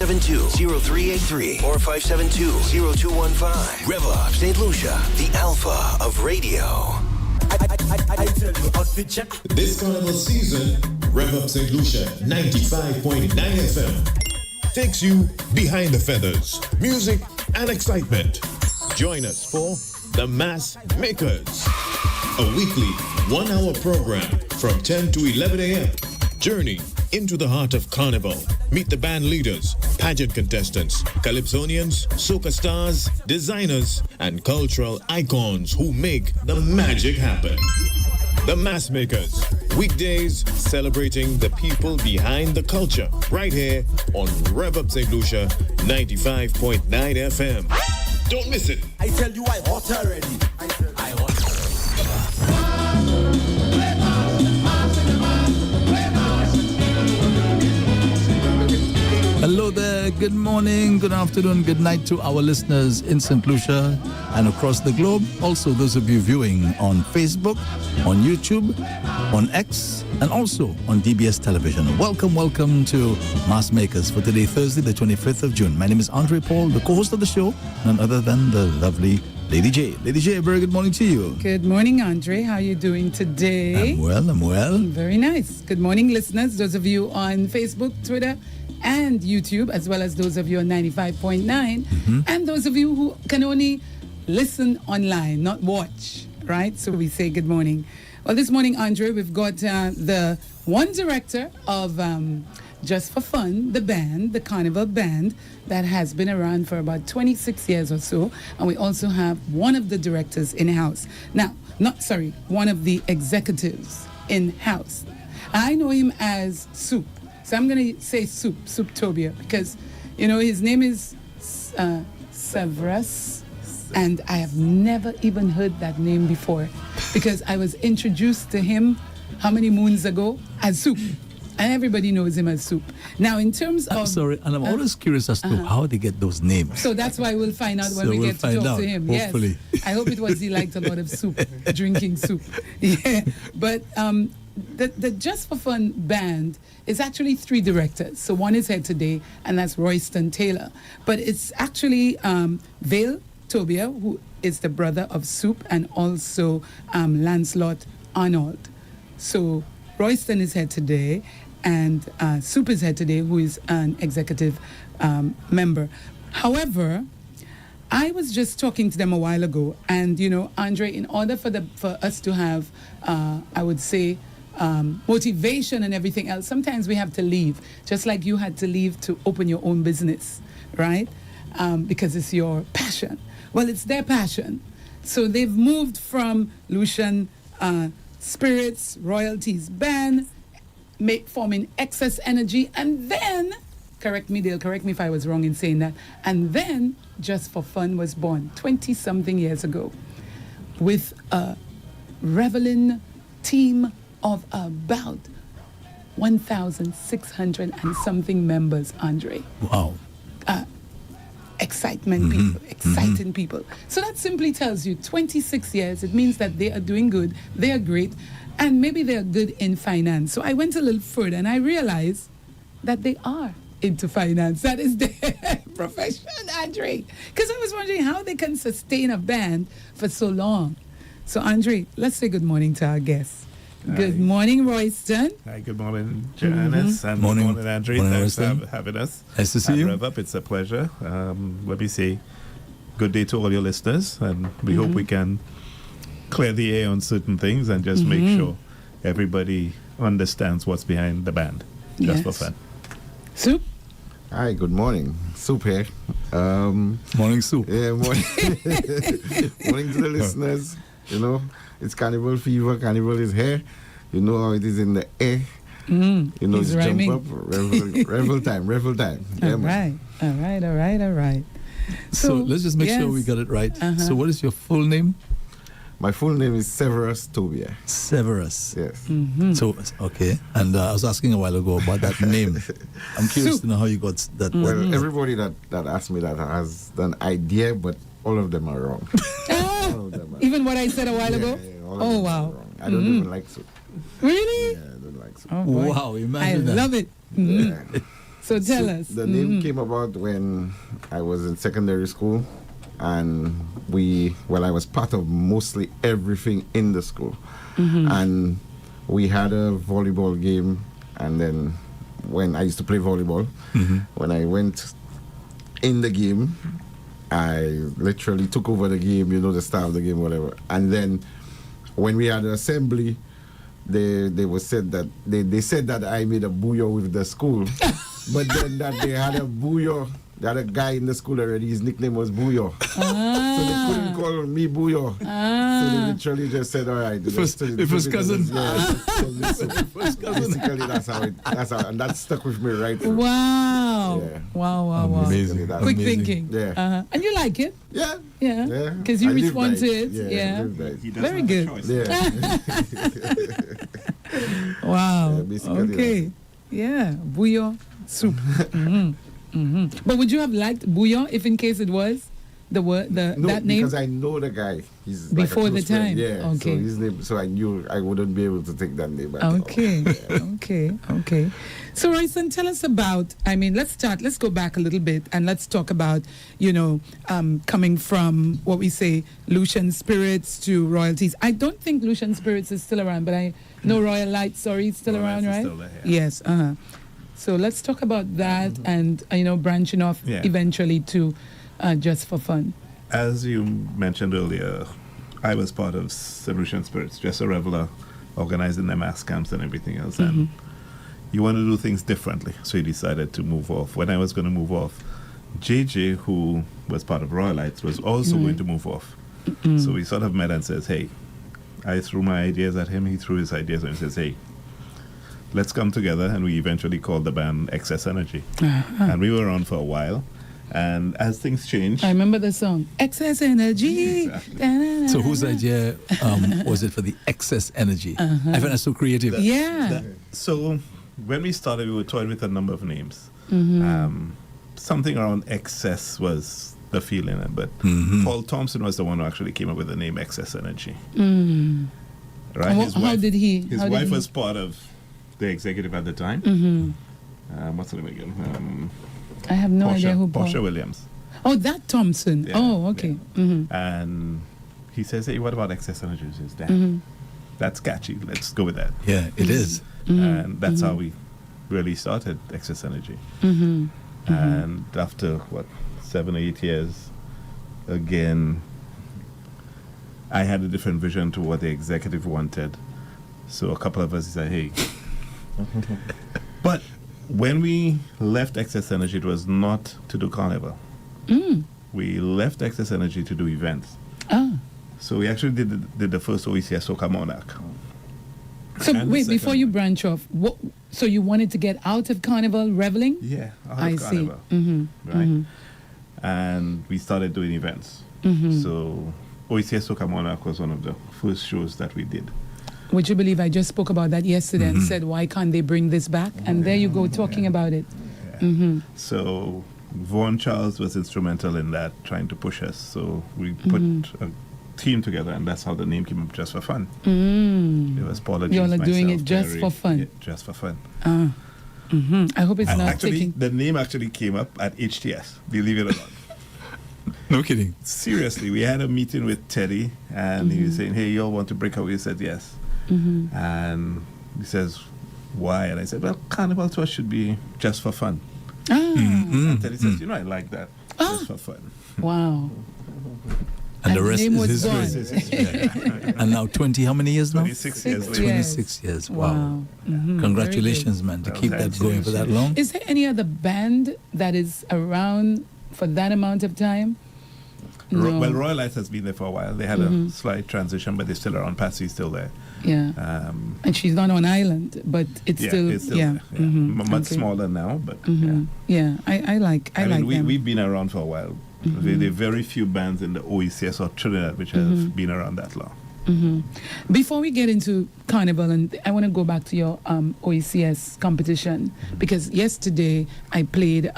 572-0383 or 572-0215. REV-UP St. Lucia, the alpha of radio. I tell you, outfit check. This carnival season, REV-UP St. Lucia 95.9 FM takes you behind the feathers, music and excitement. Join us for The Mass Makers, a weekly 1-hour program from 10 to 11 a.m. Journey into the heart of Carnival. Meet the band leaders, pageant contestants, calypsonians, soca stars, designers, and cultural icons who make the magic happen. The Mass Makers, weekdays celebrating the people behind the culture, right here on REV-UP St. Lucia 95.9 FM. Don't miss it. I tell you, I hot already. I hot. Hello there, good morning, good afternoon, good night to our listeners in St. Lucia and across the globe. Also, those of you viewing on Facebook, on YouTube, on X, and also on DBS television. Welcome to Mass Makers for today, Thursday, the 25th of June. My name is Andre Paul, the co-host of the show, none other than the lovely Lady J. Lady J, a very good morning to you. Good morning, Andre. How are you doing today? I'm well. Very nice. Good morning, listeners. Those of you on Facebook, Twitter, and YouTube, as well as those of you on 95.9, and those of you who can only listen online, not watch, right? So we say good morning. Well, this morning, Andre, we've got the one director of Just for Fun, the band, the Carnival Band, that has been around for about 26 years or so. And we also have one of the directors in-house. Now, one of the executives in-house. I know him as Soup. So I'm going to say Soup TOBIERRE, because, you know, his name is SEVERUS, and I have never even heard that name before, because I was introduced to him how many moons ago as Soup, and everybody knows him as Soup. Now, in terms of... I'm sorry, and I'm always curious as to how they get those names. So that's why we'll find out when we get to talk to him. Hopefully. Yes. I hope it was he liked a lot of soup, drinking soup. Yeah, but... The Just for Fun band is actually 3 directors. So one is here today, and that's ROYSTON Taylor. But it's actually Vale TOBIERRE, who is the brother of Soup, and also Lancelot Arnold. So ROYSTON is here today, and Soup is here today, who is an executive member. However, I was just talking to them a while ago, and, you know, Andre, in order for us to have, I would say, motivation and everything else, sometimes we have to leave, just like you had to leave to open your own business, right? Because it's your passion. Well, it's their passion. So they've moved from Lucian Spirits, Royalties Band, forming Excess Energy, and then, they'll correct me if I was wrong in saying that, and then Just for Fun was born 20-something years ago with a reveling team of about 1,600 and something members, Andre. Wow. Exciting people. So that simply tells you 26 years, it means that they are doing good, they are great, and maybe they are good in finance. So I went a little further and I realized that they are into finance. That is their profession, Andre. Because I was wondering how they can sustain a band for so long. So, Andre, let's say good morning to our guests. Good morning, Royston. Hi, good morning, Janice. And Morning. Good morning, Andre. Morning, Thanks Royston. for having us. Nice to see you. REV-UP, it's a pleasure. Let me say good day to all your listeners, and we hope we can clear the air on certain things and just make sure everybody understands what's behind the band. Just for fun. Soup? Hi, good morning. Soup here. Morning, Soup. Yeah, morning. Morning to the listeners. You know, it's Carnival fever. Carnival is here. You know how it is in the air. You know, He's it's rhyming. jump up. Revel time. Yeah, All right. So let's just make sure yes. we got it right. So what is your full name? My full name is Severus TOBIERRE. Severus. Yes. So, okay. And I was asking a while ago about that name. I'm curious to know how you got that. Well, everybody that asked me that has an idea, but all of them are wrong. All of them are Even what I said a while ago? Yeah, all of Oh, them wow. are wrong. I don't even like soup. Really? Yeah, I don't like soup. Oh, boy. Wow, imagine I that. love it. Yeah. So tell us. The name came about when I was in secondary school, and I was part of mostly everything in the school. And we had a volleyball game, and then when I used to play volleyball, when I went in the game, I literally took over the game, the start of the game, whatever. And then when we had an assembly, they said that I made a booyah with the school, but then that they had a booyah. They had a guy in the school already. His nickname was Booyah. So they couldn't call me Booyah. So they literally just said, all right. First cousin. First cousin. Basically, that's how, and that stuck with me right through. Wow. Yeah. Wow. Amazing. Quick thinking. Yeah. And you like it? Yeah. Yeah. Because you I live respond by to it. it. Yeah. Yeah. I live by it. He doesn't Very have good. a choice. Yeah. Wow. Yeah, basically Okay. Yeah. Bouillon soup. But would you have liked bouillon if in case it was No, that name? because I know the guy. He's Before like a the close friend. time. Yeah. Okay. So his name. So I knew I wouldn't be able to take that name. At all. Okay. Okay. So Royston, tell us about, let's go back a little bit and let's talk about, coming from what we say, Lucian Spirits to royalties. I don't think Lucian Spirits is still around, but I know Royal Lights, still Royal around, Lights right? is still there, yeah. Yes. So let's talk about that and, branching off eventually to Just for Fun. As you mentioned earlier, I was part of Solution Spirits, just a reveler, organizing their mass camps and everything else. And you want to do things differently, so you decided to move off. When I was going to move off, JJ, who was part of Royal Lights, was also going to move off. So we sort of met and says, hey, I threw my ideas at him, he threw his ideas, and he says, hey, let's come together. And we eventually called the band Excess Energy. And we were on for a while. And as things changed, I remember the song, Excess Energy. Exactly. So whose idea was it for the excess energy? I find that so creative. Yeah. So when we started, we were toying with a number of names. Something around excess was the feeling, but Paul Thompson was the one who actually came up with the name Excess Energy. Right? How did he? His how wife did he? was part of the executive at the time. What's her name again? I have no idea who Paul. Portia Williams. Oh, that Thompson. Yeah, Oh, okay. And he says, hey, what about Excess Energy? He says, damn, that's catchy. Let's go with that. Yeah, it is. And that's how we really started Excess Energy. And after, 7 or 8 years, again, I had a different vision to what the executive wanted. So a couple of us said, hey. But when we left Excess Energy, it was not to do Carnival. We left Excess Energy to do events. So we actually did the first OECS Soca Monarch. So And the wait, second before you one. branch off, so you wanted to get out of Carnival reveling? Yeah, I see. Carnival. Right? And we started doing events. So OECS Soca Monarch was one of the first shows that we did. Would you believe I just spoke about that yesterday and said, why can't they bring this back? And there you go, talking about it. So Vaughan Charles was instrumental in that, trying to push us. So we put a team together, and that's how the name came up, Just for Fun. It was Paula You all James, are doing myself, it just Terry. for fun. Yeah, just for fun. I hope it's And not actually, taking... the name actually came up at HTS, believe it or not. No kidding. Seriously, we had a meeting with Teddy, and he was saying, hey, you all want to break away? He said, yes. And he says, why? And I said, well, Carnival to us should be just for fun. And Teddy says, I like that. Just for fun. Wow. And the And the rest name is was history. gone. And now 20, how many years now? 26 years later. 26 years. Wow. Wow. Congratulations, man, to keep that Thanks. going for that long. Is there any other band that is around for that amount of time? No. Well, Royal Lights has been there for a while. They had a slight transition, but they're still around. Patsy's still there. Yeah. And she's not on island, but it's still, it's still yeah. there. Much smaller now, but Yeah, I like them. we've been around for a while. There are very few bands in the OECS or Trinidad which have been around that long. Before we get into Carnival, and I want to go back to your OECS competition, because yesterday I played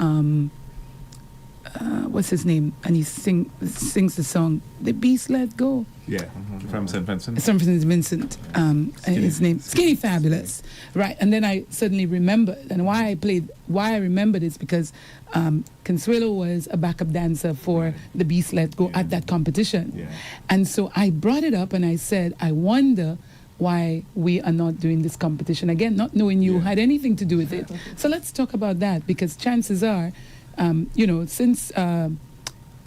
what's his name? And he sings the song, The Beast Let Go. Yeah, from St. Vincent. St. Vincent, his name, Skinny Fabulous. Right, and then I suddenly remembered, and why I remembered is because Consuelo was a backup dancer for The Beast Let Go at that competition. Yeah. And so I brought it up and I said, I wonder why we are not doing this competition again, not knowing you had anything to do with it. So let's talk about that, because chances are, since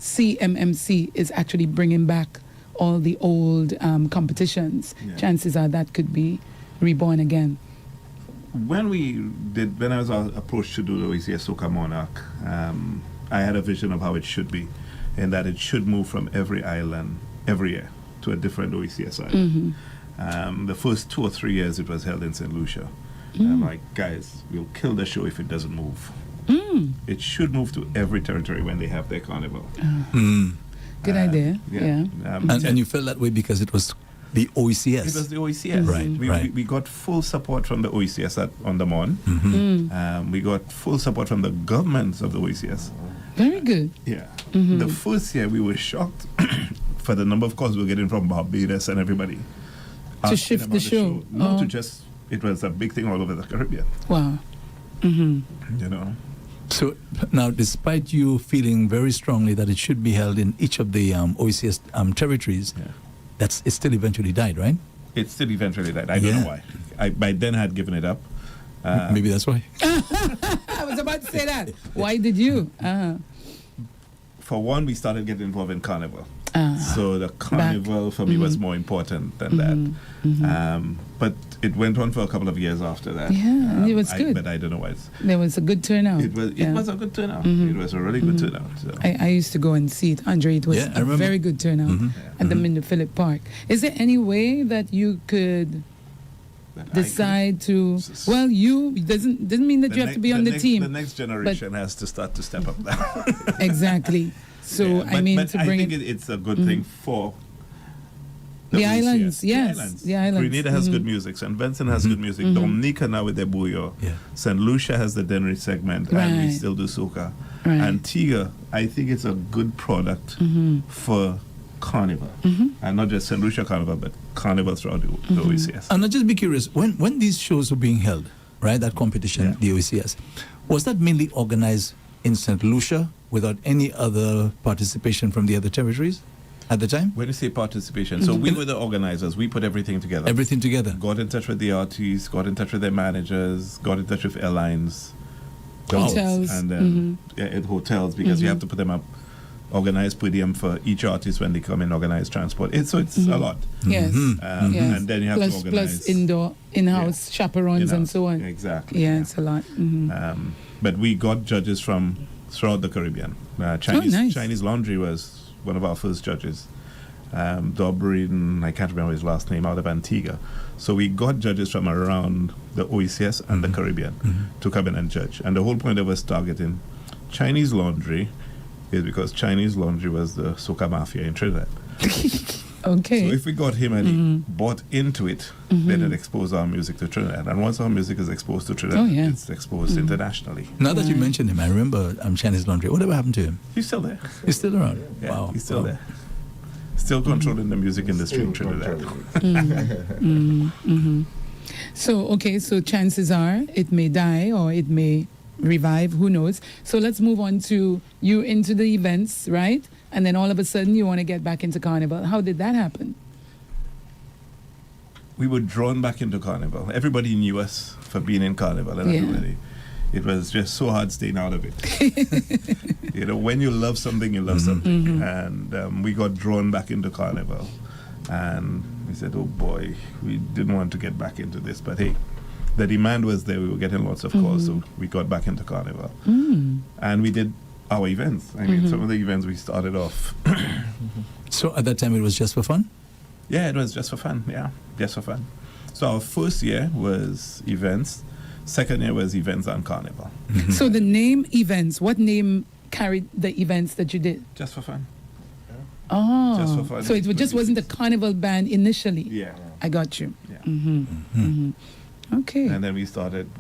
CMMC is actually bringing back all the old competitions, chances are that could be reborn again. When I was approached to do the OECS Soca Monarch, I had a vision of how it should be, and that it should move from every island every year to a different OECS island. The first 2 or 3 years it was held in St. Lucia. I'm like, guys, we'll kill the show if it doesn't move. It should move to every territory when they have their carnival. Good idea. Yeah. And you felt that way because it was the OECS. It was the OECS. Right. We got full support from the OECS on the Mon. We got full support from the governments of the OECS. Very good. Yeah. The first year we were shocked for the number of calls we were getting from Barbados and everybody. To shift the show. No, it was a big thing all over the Caribbean. Wow. So now, despite you feeling very strongly that it should be held in each of the OECS territories, it still eventually died, right? It still eventually died. I don't know why. I by then had given it up. Maybe that's why. I was about to say that. Why did you? For one, we started getting involved in Carnival. So the Carnival for me was more important than that. But it went on for a couple of years after that. Yeah, and it was good. But I don't know why. There was a good turnout. It was a good turnout. It was a really good turnout. So. I used to go and see it. Andre, it was a very good turnout at the Minder Phillip Park. Is there any way that you could decide to... Well, doesn't mean that you have to be on the team. The next generation has to start to step up now. Exactly. So, but I think it's a good thing for the islands. Yes, the islands. Grenada has good music. St. Vincent has good music. Dominica now with their Bouillon. St. Lucia has the Dennery segment, and we still do soca. Antigua, I think it's a good product for Carnival, and not just St. Lucia Carnival, but Carnival throughout the OECS. And I'll just be curious, when these shows were being held, right, that competition, the OECS, was that mainly organized in St. Lucia without any other participation from the other territories at the time? When you say participation, so we were the organizers. We put everything together. Everything together. Got in touch with the artists, got in touch with their managers, got in touch with airlines. Hotels. And then at hotels, because you have to put them up, organize per diem for each artist when they come in, organize transport. So it's a lot. Yes. And then you have to organize. Plus in-house chaperones and so on. Exactly. Yeah, it's a lot. But we got judges from throughout the Caribbean. Chinese Laundry was one of our first judges. Dobrin, I can't remember his last name, out of Antigua. So we got judges from around the OECS and the Caribbean to come in and judge. And the whole point of us targeting Chinese Laundry is because Chinese Laundry was the soca mafia in Trinidad. Okay. So if we got him and he bought into it, then it exposed our music to Trinidad. And once our music is exposed to Trinidad, it's exposed internationally. Now that you mentioned him, I remember Chinese Laundry. Whatever happened to him? He's still there. He's still around? Yeah, Wow. he's still there. Still controlling the music industry in Trinidad. So chances are it may die or it may revive, who knows. So let's move on to you into the events, right? And then all of a sudden you want to get back into Carnival. How did that happen? We were drawn back into Carnival. Everybody knew us for being in Carnival, and everybody. It was just so hard staying out of it. When you love something, you love something. And we got drawn back into Carnival. And we said, oh boy, we didn't want to get back into this. But hey, the demand was there. We were getting lots of calls, so we got back into Carnival. And we did our events. I mean, some of the events we started off. So at that time it was just for fun? Yeah, it was just for fun. Yeah, just for fun. So our first year was events. Second year was events and Carnival. So the name events, what name carried the events that you did? Just for fun. Oh, just for fun. So it just wasn't a Carnival band initially? Yeah. I got you. Yeah. Okay. And then we started,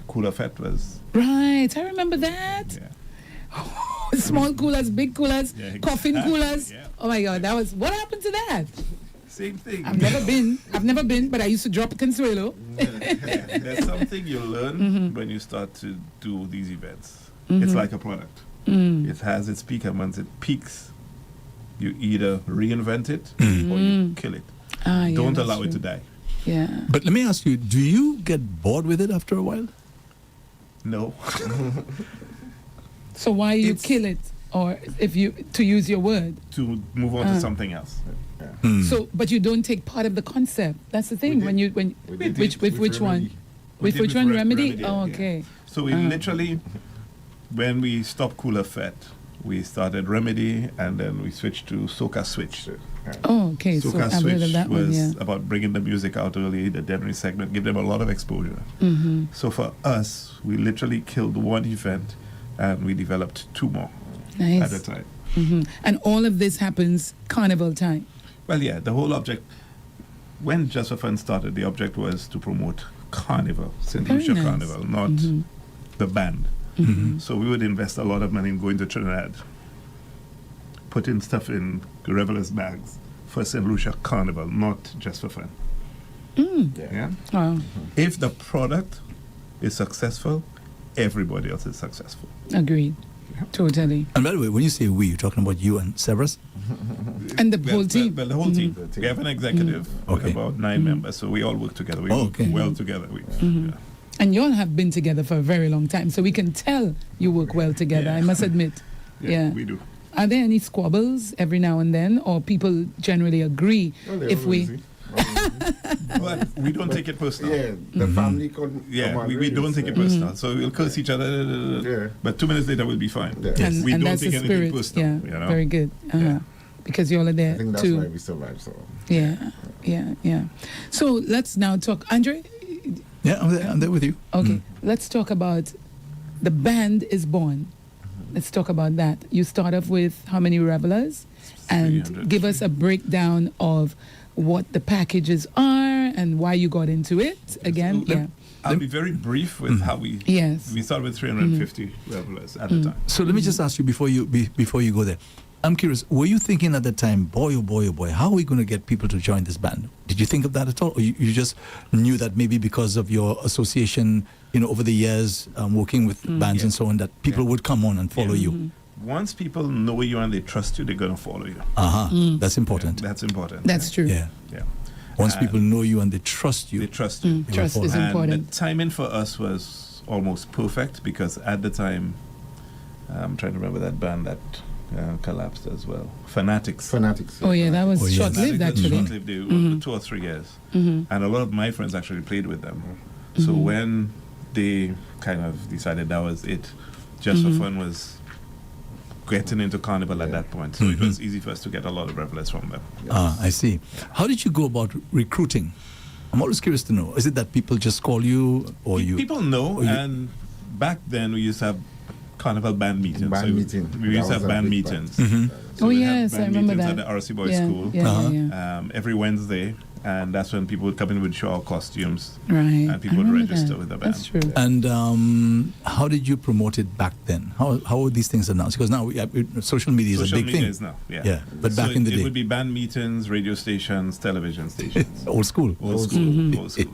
Cooler Fete was... Right, I remember that. Yeah. Small coolers, big coolers, Yeah, coffin exactly, coolers. yeah. Oh my God, what happened to that? Same thing. I've never been, but I used to drop Consuelo. There's something you learn Mm-hmm. when you start to do these events. It's like a product. Mm. It has its peak, and once it peaks, you either reinvent it Mm-hmm. or you kill it. Yeah, Don't that's allow it to true. die. Yeah. But let me ask you, do you get bored with it after a while? No. So why you It's- kill it, or if you to use your word? To move on to something else. So, but you don't take part of the concept. That's the thing. We when did. you when We did. which with which one? Remedy. We With did which one? Remedy. Remedy, Oh, yeah. okay. So we literally, when we stopped Cooler Fete, we started Remedy, and then we switched to Soca Switch. Oh, okay. So Soca I've heard of Switch that one. was Yeah. about bringing the music out early, the January segment, give them a lot of exposure. Mm-hmm. So for us, we literally killed one event, and we developed two more Nice. at a time. Hmm. And all of this happens carnival time. Well, yeah, the whole object, when Just for Fun started, the object was to promote Carnival, St. Very Lucia nice. Carnival, not the band. So we would invest a lot of money in going to Trinidad, putting stuff in revelers' bags for St. Lucia Carnival, not Just for Fun. Yeah? Wow. If the product is successful, everybody else is successful. Agreed. Totally. And by the way, when you say we, you're talking about you and Severus? And the whole team. Well, the whole team. We have an executive with Okay. about 9 members, so we all work together. We Oh, work okay. well together. Yeah. And you all have been together for a very long time, so we can tell you work well together. I must admit. Yeah. We do. Are there any squabbles every now and then, or people generally agree if we? But we don't take it personal. Yeah, the family could. Yeah, we don't take it personal. So we'll curse each other, Yeah. but 2 minutes later we'll be fine. Yeah. And, We and don't that's take the anything spirit. personal. Yeah, You know? very good. Yeah. Because you all are there I think that's too. why we survive. So Yeah. So let's now talk, Andre. Yeah, I'm there with you. Okay, let's talk about the band is born. Let's talk about that. You start off with how many revelers, and 300. give us a breakdown of what the packages are and why you got into it. Again, Let- yeah. I'll be very brief with how we. Yes. We started with 350 revelers at the time. So let me just ask you before you go there. I'm curious, were you thinking at the time, boy, oh boy, oh boy, how are we going to get people to join this band? Did you think of that at all? Or you just knew that maybe because of your association, over the years, working with bands and so on, that people would come on and follow you? Once people know you and they trust you, they're going to follow you. That's important. That's important. That's true. Yeah. Yeah. Once people know you and they trust you. They trust you. Trust is And important. the timing for us was almost perfect because at the time, I'm trying to remember that band that collapsed as well. Fanatics. fanatics. Oh yeah, that was Oh, yes. short-lived Fanatics was actually. short-lived. They were 2 or 3 years. And a lot of my friends actually played with them. So when they kind of decided that was it, Just for Fun was getting into Carnival at that point. So it was easy for us to get a lot of revelers from them. I see. How did you go about recruiting? I'm always curious to know. Is it that people just call you or you? People know, or you- and back then we used to have Carnival band meetings. Band meeting. We used to That have was a band big meetings. part. Oh, we'd have yes, I band remember meetings that. at the RC Boys Yeah, School yeah. every Wednesday, and that's when people would come in with show our costumes, Right. and people I would remember register that. with the band. That's true. And how did you promote it back then? How were these things announced? Because now social media is Social a big media thing. is now, yeah. Yeah, but So back in the it day, would be band meetings, radio stations, television stations. old school. Old school, old school.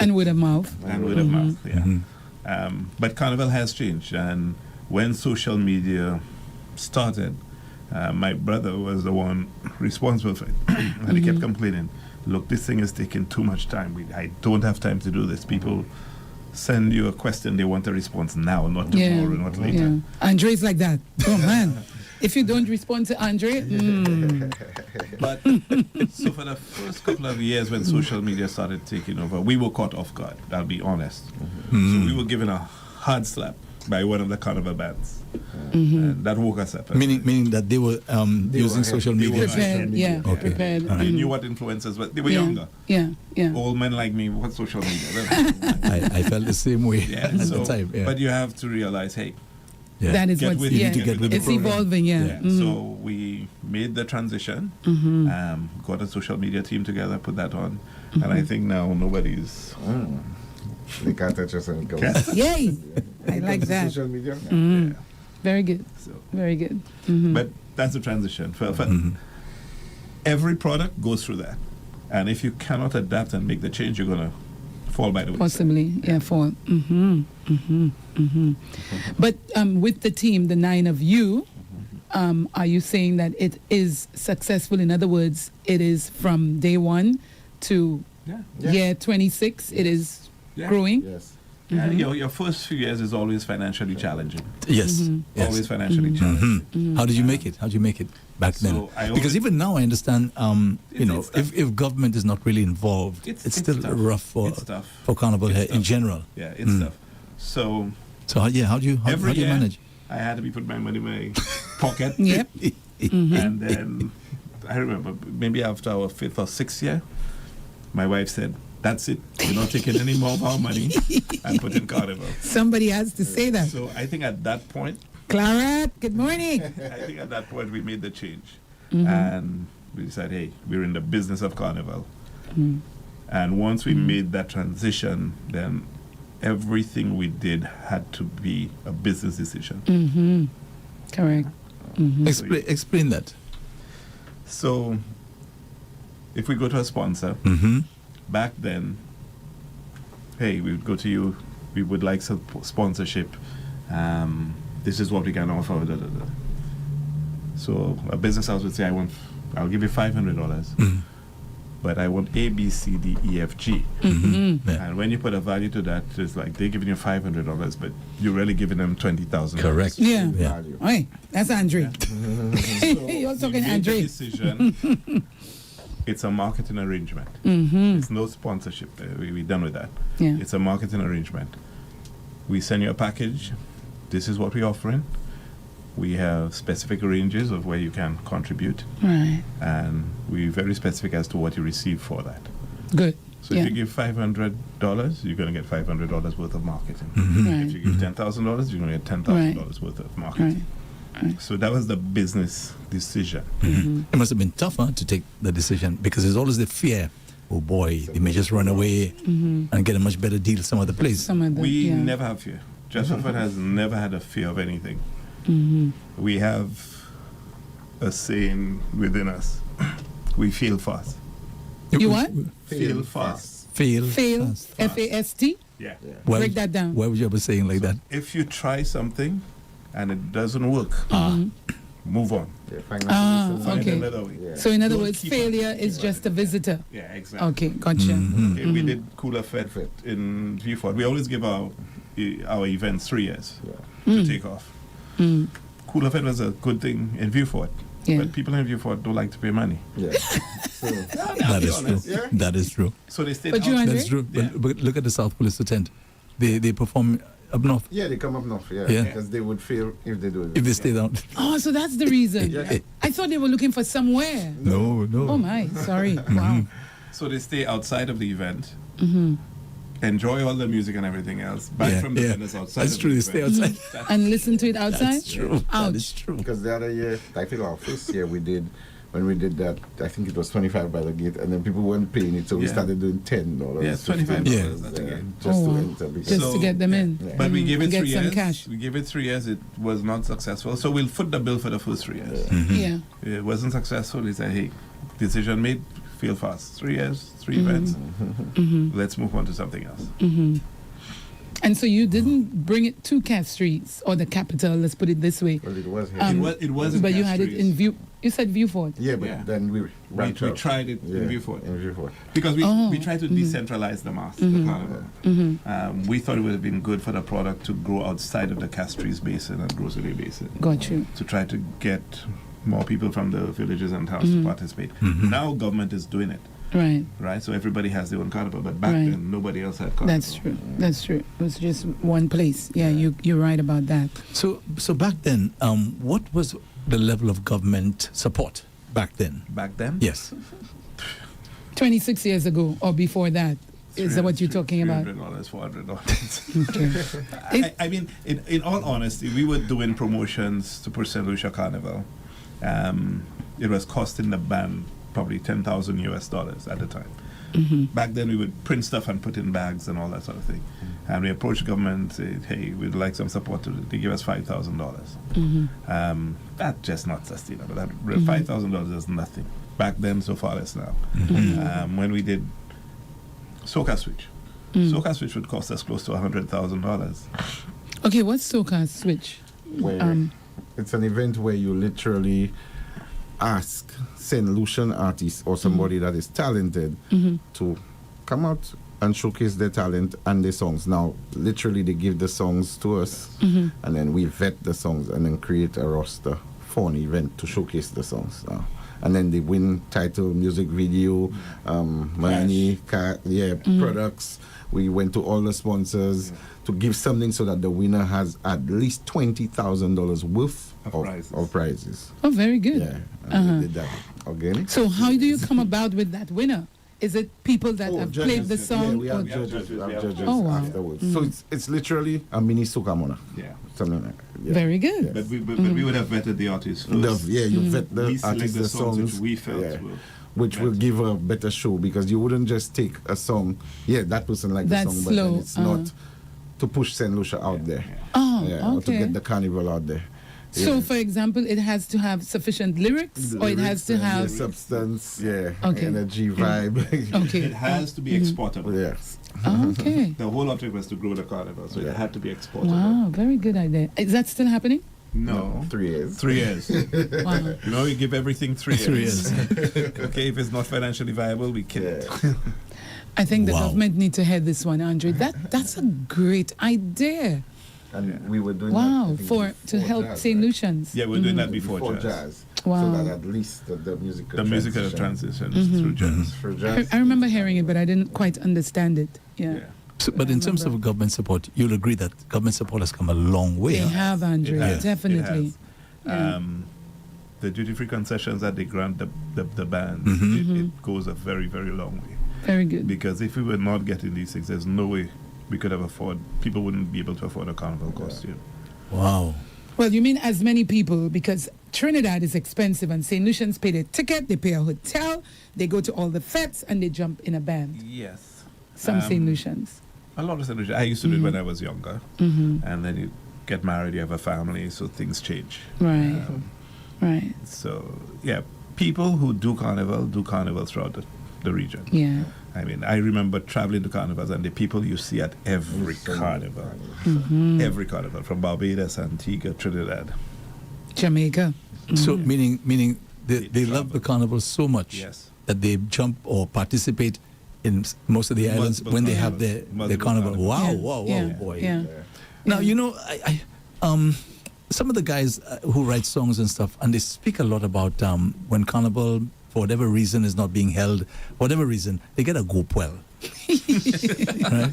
And word of mouth. And word of mouth, yeah. But Carnival has changed, and when social media started, my brother was the one responsible for it, and he kept complaining, look, this thing is taking too much time. I don't have time to do this. People send you a question, they want a response now, not tomorrow, not later. Yeah. Andre's like that. Oh man. If you don't respond to Andre, But so for the first couple of years when social media started taking over, we were caught off guard, I'll be honest. So we were given a hard slap by one of the Carnival bands. And that woke us up. Meaning that they were using were social They media. were prepared. Yeah, Okay. prepared. They knew what influencers were. They were younger. Yeah. Old men like me, what social media? I felt the same way Yeah, at so, the time. Yeah. But you have to realize, hey, Yeah. That is Get what's with it. yeah. You need to get with the It's program. evolving. Yeah. So we made the transition, got a social media team together, put that on, and I think now nobody's. They can't touch us when it comes. Yes. Yay! I like to that. Social media. Very good. So, Very good. Mhm. but that's the transition. For every product goes through that, and if you cannot adapt and make the change, you're gonna fall by the way. Possibly, yeah, fall. But with the team, the 9 of you, are you saying that it is successful? In other words, it is from day 1 to year 26, it is growing? Yes. Yeah, your first few years is always financially challenging. Yes. Yes. Always financially challenging. How did you make it? How did you make it back then? So I Because always- even now I understand, It's tough. if government is not really involved, it's still tough. rough for It's tough. Carnival It's here in tough. general. Yeah, it's tough. So So how do you every year manage? I had to be put my money in my pocket. Yep. And then I remember maybe after our 5th or 6th year, my wife said, "That's it. You're not taking any more of our money and put in Carnival." Somebody has to say that. So I think at that point, Clara, good morning. we made the change. And we said, hey, we're in the business of Carnival. And once we made that transition, then everything we did had to be a business decision. Correct. Explain that. So if we go to a sponsor, back then, hey, we would go to you, we would like some sponsorship. This is what we can offer. Da, da, da. So a business house would say, I'll give you $500, but I want A, B, C, D, E, F, G. Yeah. And when you put a value to that, it's like they're giving you $500, but you're really giving them $20,000. Correct. Yeah. Value. Oi, that's Andre. So You're talking we made the Andre. decision. It's a marketing arrangement. It's no sponsorship. We're done with that. Yeah. It's a marketing arrangement. We send you a package. This is what we're offering. We have specific ranges of where you can contribute, Right. and we're very specific as to what you receive for that. Good. So Yeah. if you give $500, you're going to get $500 worth of marketing. Right. If you give $10,000, you're going to get $10,000 worth of marketing. Right. So that was the business decision. It must have been tougher to take the decision because there's always the fear. Oh boy, they may just run away and get a much better deal some other place. Some of the, We yeah. never have fear. Just for Fun has never had a fear of anything. We have a saying within us. We feel fast. You what? Feel fast. Fail. Fail. fast. F-A-S-T? Yeah. Why Break would- that down. Why would you ever saying like that? If you try something and it doesn't work, move on. Yeah, financial Ah, Find okay. another way. Yeah. So in other Don't words, keep failure on- is just a visitor. Yeah, exactly. Okay, gotcha. Okay, we did Cooler Fed in Vieux Fort. We always give our events 3 years to take off. Cooler Fed was a good thing in Vieux Fort, Yeah. but people in Vieux Fort don't like to pay money. Yeah. So, That is true. Yeah. That is true. So they stayed But you out. Andre? That's true. Yeah. But look at the South Police tent. They perform up north yeah, they come up north, Yeah. because they would fail if they do it. if they stay down. Oh, so that's the reason. Yeah. I thought they were looking for somewhere. No. Oh my, sorry. Wow. So they stay outside of the event, enjoy all the music and everything else. Buy Yeah, from the yeah. vendors outside. That's of true. the They stay event. outside. And listen to it outside? That's true. That is Ouch. true. Because the other year, I feel our first year when we did that, I think it was 25 by the gate, and then people weren't paying it, so we Yeah. started doing $10. Yeah, $25 Yeah. at the game. Just Oh, to wow. enter. Because Just So, to get them in. yeah. But we gave it Get 3 some years. cash. We gave it 3 years. It was not successful. So we'll foot the bill for the first 3 years. Yeah. It wasn't successful. He said, hey, decision made, feel fast. 3 years, 3 events. Let's move on to something else. And so you didn't bring it to Castries or the capital, let's put it this way. Well, it was here. It was in But you had it Castries. in View. You said Viewfort. yeah, but yeah. then we We ramped up. tried it Yeah, in Vieux Fort. In Vieux Fort. Because we Oh, tried to decentralize the mass, the carnival. We thought it would have been good for the product to grow outside of the Castries Basin and Grocery Basin, Got you. to try to get more people from the villages and towns to participate. Now government is doing it, Right. right? So everybody has their own carnival, but back Right. then nobody else had carnival. That's true. That's true. It was just one place. Yeah, you're right about that. So back then, what was the level of government support back then? Back then? Yes. 26 years ago or before that. Is that what you're talking about? $300, $400. Okay. I mean, in all honesty, we were doing promotions to St. Lucia Carnival. It was costing the band probably $10,000 US at the time. Back then, we would print stuff and put in bags and all that sort of thing. And we approached the government and said, hey, we'd like some support. They give us $5,000. That's just not sustainable. $5,000 is nothing. Back then, so far as now. When we did Soca Switch, Soca Switch would cost us close to $100,000. Okay, what's Soca Switch? Where it's an event where you literally ask St. Lucian artists or somebody that is talented to come out and showcase their talent and their songs. Now, literally, they give the songs to us, and then we vet the songs and then create a roster for an event to showcase the songs. And then they win title, music video, money, products. We went to all the sponsors to give something so that the winner has at least $20,000 worth of prizes. Oh, very good. Yeah, and we did that organic. So how do you come about with that winner? Is it people that have played the song? Yeah, we have judges. Oh, wow. Afterwards. So it's literally a mini soca mona. Yeah. Something like that. Yeah. Very good. But we would have vetted the artist first. You vet the We select artist, the the songs songs, which we felt which will give a better show, because you wouldn't just take a song. Yeah, that person liked the That's song, slow, but then it's not to push St. Lucia out there. Oh, Or to okay. get the carnival out there. So, for example, it has to have sufficient lyrics, or it has to have... substance, Okay. energy, vibe. Okay. It has to be exportable. Yes. Okay. The whole object was to grow the carnival, so it had to be exportable. Wow, very good idea. Is that still happening? No. 3 years. 3 years. Wow. You know, we give everything 3 years. 3 years. Okay, if it's not financially viable, we kill it. I think the Wow. government need to head this one, Andre. That's a great idea. And we were doing Wow, that, I think, to before help jazz, St. right? Lucians. Yeah, we're doing that before jazz. jazz. Wow. So that at least the music could The musical transition. transitions through jazz. For I jazz. remember hearing it, but I didn't quite understand it. Yeah. Yeah. So, but in terms of government support, you'll agree that government support has come a long way. They have, Andre, It has, definitely. it has. The duty-free concessions that they grant the bands, it goes a very, very long way. Very good. Because if we were not getting these things, there's no way we could have people wouldn't be able to afford a carnival costume. Wow. Well, you mean as many people, because Trinidad is expensive and St. Lucians pay their ticket, they pay a hotel, they go to all the fetes and they jump in a band. Yes. Some St. Lucians. A lot of St. Lucia. I used to do it when I was younger. And then you get married, you have a family, so things change. Right. Right. So, yeah, people who do carnival throughout the region. Yeah. I mean, I remember traveling to carnivals and the people you see at every carnival. Every carnival, from Barbados, Antigua, Trinidad. Jamaica. So meaning they love travel. the carnival so much Yes. that they jump or participate in most of the islands Multiple when they have carnivals. their Multiple carnival. carnivals. Wow, Yeah. wow, Yeah. boy. Yeah. Now, you know, I some of the guys who write songs and stuff, and they speak a lot about when carnival, for whatever reason, is not being held, whatever reason, they get a gopwell. Right?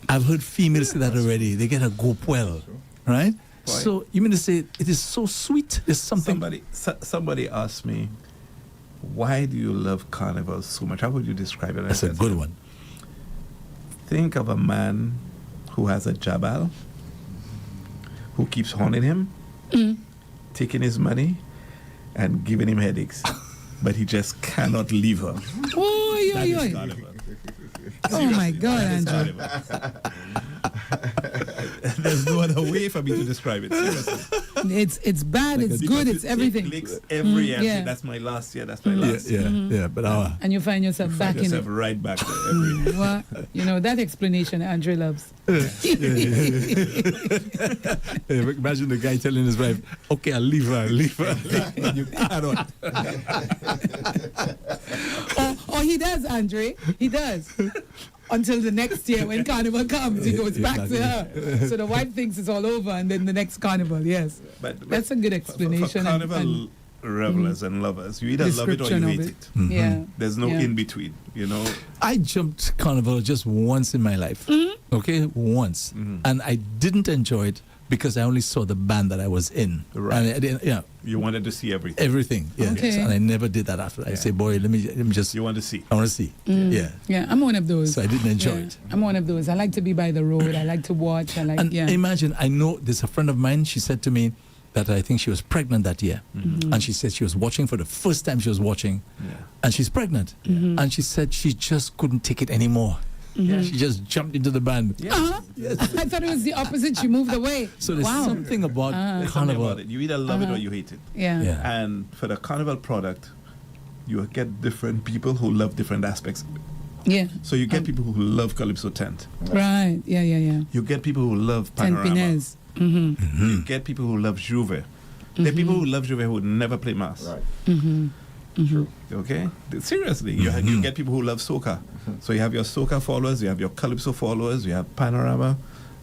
I've heard females say that already. They get a gopwell, right? Why? So you mean to say it is so sweet? There's something. Somebody asked me, why do you love carnival so much? How would you describe it? I That's a said, good one. Think of a man who has a jabal, who keeps haunting him, taking his money, and giving him headaches. But he just cannot leave her. Oy, That oy, is oy. carnival. Oh, my God, That is Andre. carnival. There's no other way for me to describe it. Seriously. It's bad, it's Because good, you it's take everything. licks every year. yeah. That's my last year. That's my last year. Yeah. But And you find yourself back Find in yourself it. right back there every year. Well, you know, that explanation Andre loves. imagine the guy telling his wife, "Okay, I'll leave her. And you cannot." Or he does, Andre. He does. Until the next year when carnival comes, he goes back to her. So the wife thinks it's all over, and then the next carnival, yes. But That's a good for explanation. carnival revelers and lovers, you either love it or you description of hate it. it. Yeah. There's no Yeah. in between, you know. I jumped carnival just once in my life. Okay, once, and I didn't enjoy it because I only saw the band that I was in. Right. And I didn't, You wanted to see everything. everything. Yeah, Okay. and I never did that after. I Yeah. say, boy, let me just. You want to see. I want to see. Yeah. Yeah, I'm one of those. So I didn't enjoy Yeah, it. I'm one of those. I like to be by the road. I like to watch. I like, And yeah. imagine, I know there's a friend of mine. She said to me, that I think she was pregnant that year. And she said she was watching for the first time she was watching. And she's pregnant. And she said she just couldn't take it anymore. She just jumped into the band. I thought it was the opposite. She moved away. So there's something about There's something Carnival. about it. You either love it or you hate it. Yeah. Yeah. And for the Carnival product, you get different people who love different aspects. Yeah. So you get people who love Calypso tent. Right. Yeah. You get people who love And panorama. Pinez. You get people who love Juve. There are people who love Juve who would never play mass. Right. Okay? Seriously. You get people who love soca. So you have your soca followers, you have your Calypso followers, you have panorama,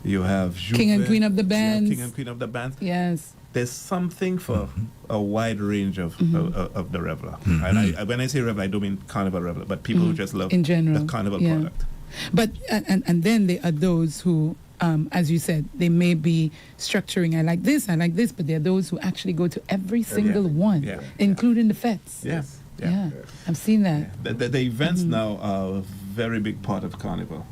you have Juve. King and Queen of the you have bands. King and Queen of the bands. Yes. There's something for a wide range of the reveler. And when I say reveler, I don't mean Carnival reveler, but people who just love In general, the Carnival yeah. product. But and then there are those who, as you said, they may be structuring. I like this, but there are those who actually go to every single one, Yeah. including the fets. Yes. Yeah. I've seen that. The events now are a very big part of Carnival.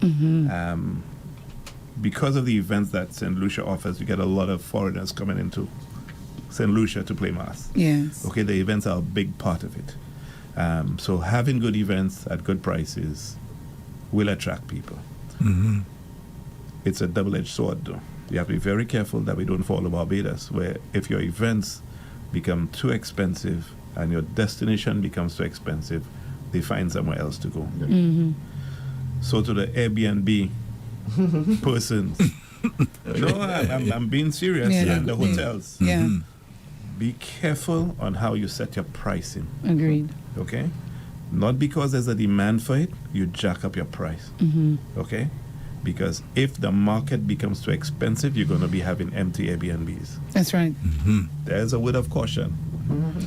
Because of the events that St. Lucia offers, you get a lot of foreigners coming into St. Lucia to play mass. Yes. Okay, the events are a big part of it. So having good events at good prices will attract people. It's a double-edged sword, though. You have to be very careful that we don't follow Barbados, where if your events become too expensive and your destination becomes too expensive, they find somewhere else to go. So to the Airbnb persons, no, I'm being serious, Yeah, and the hotels, Yeah. be careful on how you set your pricing, Agreed. okay? Not because there's a demand for it, you jack up your price, okay? Because if the market becomes too expensive, you're going to be having empty Airbnbs. That's right. There's a word of caution.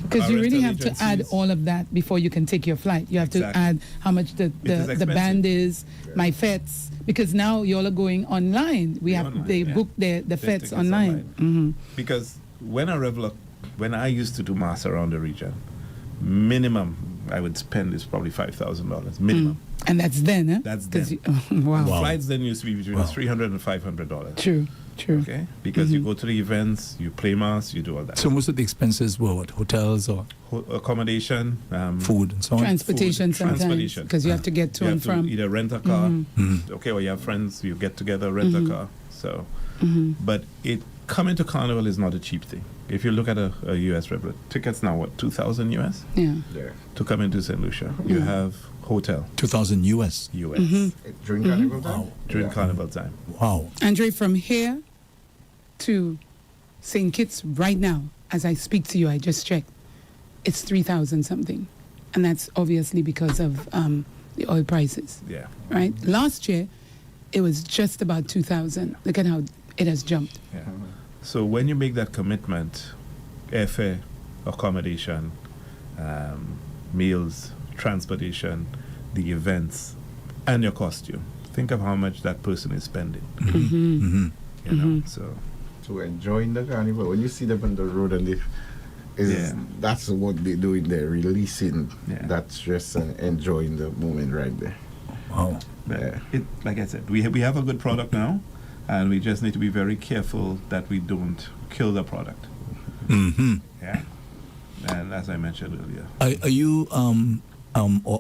Because you really have Parental to add agencies. all of that before you can take your flight. You have Exactly. to add how much the expensive. band is, my fets, because now y'all are going online. They yeah. book the Their fets tickets online. Because when I used to do mass around the region, minimum I would spend is probably $5,000 minimum. And that's then, huh? That's 'Cause then. wow. Flights then used to be between $300 and $500. True. Okay, because you go to the events, you play mass, you do all that. So most of the expenses were what? Hotels or Accommodation, food and so on? Transportation food, sometimes. transportation. Because you have to get to you and have to from. either rent a car, okay, or you have friends, you get together, rent a car. So, but coming to Carnival is not a cheap thing. If you look at a US regular tickets now, what, 2,000 US Yeah. to come into St. Lucia? You have hotel 2,000 US. US During Carnival time? during Carnival time. Wow. Andre, from here to St. Kitts right now, as I speak to you, I just checked, it's 3,000 something. And that's obviously because of the oil prices, Yeah. right? Last year, it was just about 2,000. Look at how it has jumped. Yeah. So when you make that commitment, airfare, accommodation, meals, transportation, the events, and your costume, think of how much that person is spending. You know, so To enjoying the carnival. When you see them on the road and that's what they're doing there, releasing that stress and enjoying the moment right there. Wow. like I said, we have a good product now, and we just need to be very careful that we don't kill the product. Yeah. And as I mentioned earlier. Are you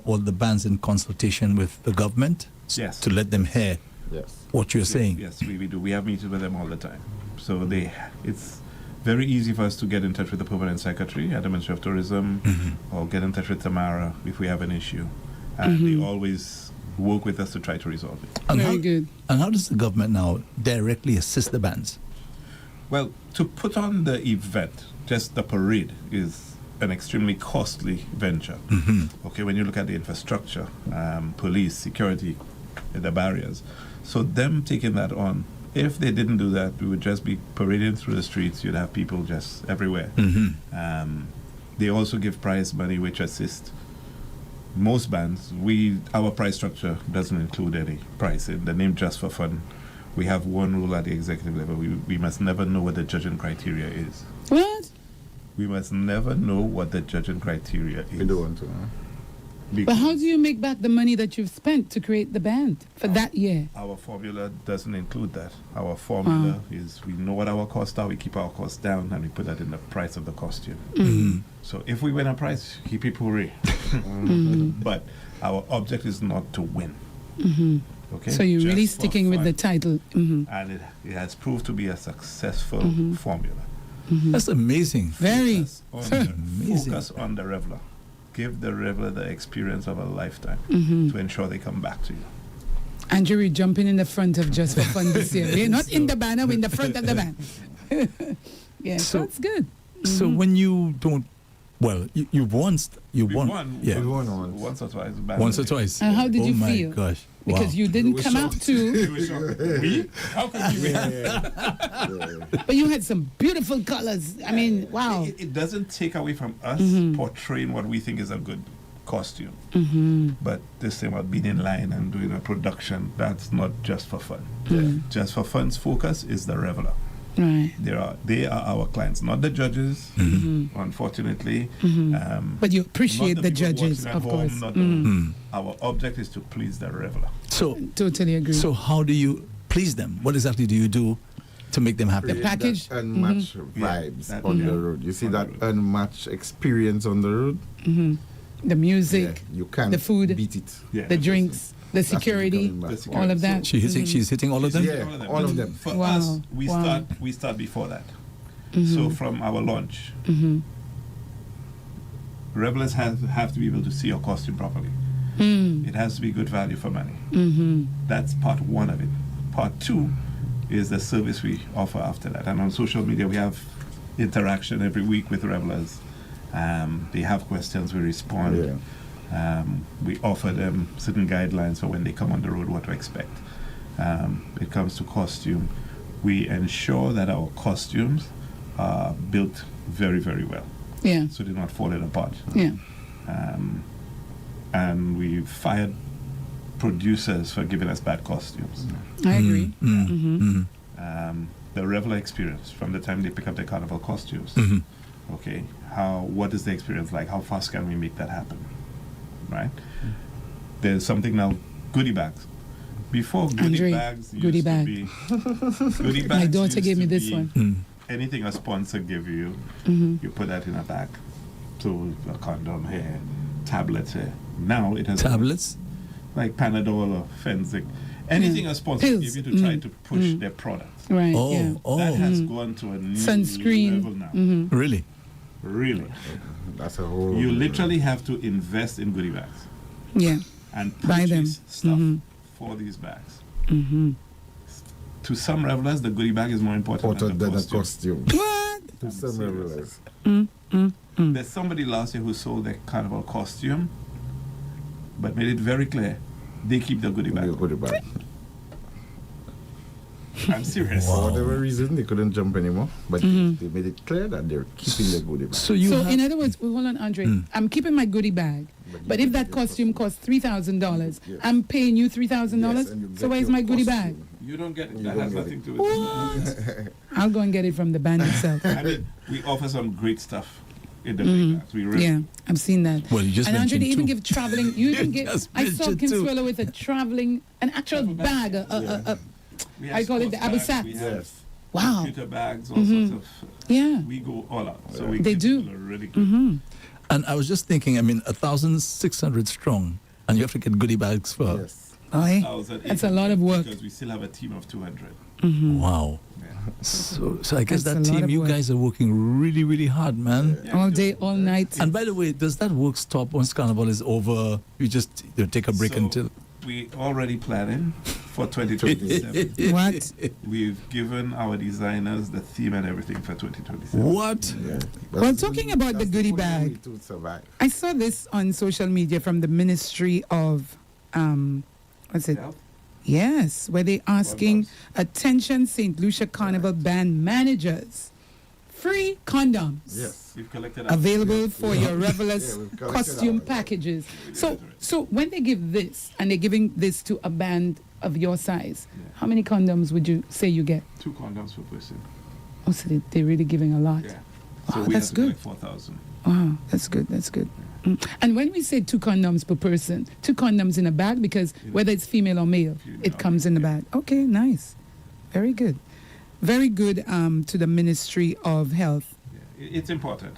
or the bands in consultation with the government? Yes. To let them hear Yes. what you're saying? Yes, we do. We have meetings with them all the time. So it's very easy for us to get in touch with the permanent secretary at the Ministry of Tourism, or get in touch with Tamara if we have an issue. And they always work with us to try to resolve it. And Very good. And how does the government now directly assist the bands? Well, to put on the event, just the parade, is an extremely costly venture. Okay, when you look at the infrastructure, police, security, the barriers. So them taking that on, if they didn't do that, we would just be parading through the streets. You'd have people just everywhere. They also give prize money, which assist most bands. Our price structure doesn't include any pricing. The name Just for Fun. We have one rule at the executive level. We must never know what the judging criteria is. What? We must never know what the judging criteria is. We don't want to, huh? But how do you make back the money that you've spent to create the band for that year? Our formula doesn't include that. Our formula is we know what our costs are, we keep our costs down, and we put that in the price of the costume. So if we win a prize, keep it hooray. But our object is not to win. Okay? So you're really Just for sticking with fun. the title. And it has proved to be a successful formula. That's amazing. Very. Focus on the reveler. Give the reveler the experience of a lifetime to ensure they come back to you. Andrew, we're jumping in the front of Just for Fun this year. We're not in the banner, we're in the front of the band. Yeah, so that's good. So when you don't, well, you once, We won. yeah, We won once. Once or twice. once or twice. And how did you oh my feel? gosh. Because Wow. you didn't were come out shocked. to, We? How could we win? but you had some beautiful colors. I mean, wow. It doesn't take away from us portraying what we think is a good costume. But this thing about being in line and doing a production, that's not just for fun. Just for Fun's focus is the reveler. Right. They are our clients, not the judges, unfortunately. But you Not appreciate the people judges, watching at of home, course. not our object is to please the reveler. So, Totally agree. so how do you please them? What exactly do you do to make them happy? The package. That unmatched vibes that- on the road. You see On the that road. unmatched experience on the road? The music, You can't the food, beat it. Yeah, the that's drinks, the That's what security, we're coming back all of that. She's hitting all of them? Yeah, all of them. For Wow. us, we Wow. start before that. So from our launch, revelers have to be able to see your costume properly. It has to be good value for money. That's part one of it. Part two is the service we offer after that. And on social media, we have interaction every week with revelers. They have questions, we respond. We offer them certain guidelines for when they come on the road, what to expect. It comes to costume. We ensure that our costumes are built very, very well, Yeah, so they're not falling apart. yeah. And we've fired producers for giving us bad costumes. I agree. The reveler experience from the time they pick up their carnival costumes. Okay, what is the experience like? How fast can we make that happen? Right? There's something now, goodie bags. Before goodie Andre, bags used goodie to bag. be goodie My bags daughter used gave me to this be one. Anything a sponsor give you, you put that in a bag. So a condom here, tablets here. Now it has Tablets? like Panadol or Fensic. Anything a sponsor Pills. give you to try to push their product. Right, Oh, yeah. That has oh, gone to a new Sunscreen. level now. really? Really. That's a whole. You literally have to invest in goodie bags Yeah. and Buy them. purchase stuff for these bags. To some revelers, the goodie bag is more important Important than than the a costume. costume. What? To some serious. revelers. There's somebody last year who sold their carnival costume, but made it very clear they keep the goodie bag. You put it back. I'm serious. For whatever reason, they couldn't jump anymore, but they made it clear that they're keeping the goodie bag. So you So, have, in other words, hold on, Andre. I'm keeping my goodie bag. But if that costume costs $3,000, Yes. I'm paying you $3,000. Yes, and you So get where's your my goodie bag? costume. You don't get it. You That don't has get nothing it. to do with it. I'll go and get it from the band itself. I mean, we offer some great stuff in the big bags. We really Yeah, I've seen that. Well, you just and Andre, mentioned they even two. give traveling. You even You give. just I saw mentioned two. Consuelo with a traveling, an actual bag. We have I call it the sports Abu bags, Sats. we have Yes. Wow. computer bags, all sorts of. Yeah. We go all out. So we They give do. people a really good. and I was just thinking, I mean, 1,600 strong, and you have to get goodie bags for, Yes. Aye. 1,800 That's a lot of work. because we still have a team of 200. wow. Yeah. So I guess That's a that lot team, of you work. guys are working really, really hard, man. Yeah, All we do. day, all night. And by the way, does that work stop once Carnival is over? You just take a break So until... we already planning for 2027. What? We've given our designers the theme and everything for 2027. What? Yeah. Well, talking about the That's goodie only way bag. to survive. I saw this on social media from the Ministry of, what's it? Health? Yes, where they're asking, Condoms. attention St. Lucia Carnival band managers, free condoms. Yes. We've collected Available for your revelers Yeah, we've collected costume ours. packages. That's So, right. so when they give this and they're giving this to a band of your size, Yeah. how many condoms would you say you get? 2 condoms per person. Oh, so they're really giving a lot. Yeah. Wow, So we that's have to good. collect 4,000. Wow, that's good. That's good. And when we say 2 condoms per person, 2 condoms in a bag, because whether it's female or male, it comes in the bag. Okay, nice. Very good. Very good to the Ministry of Health. Yeah, it's important.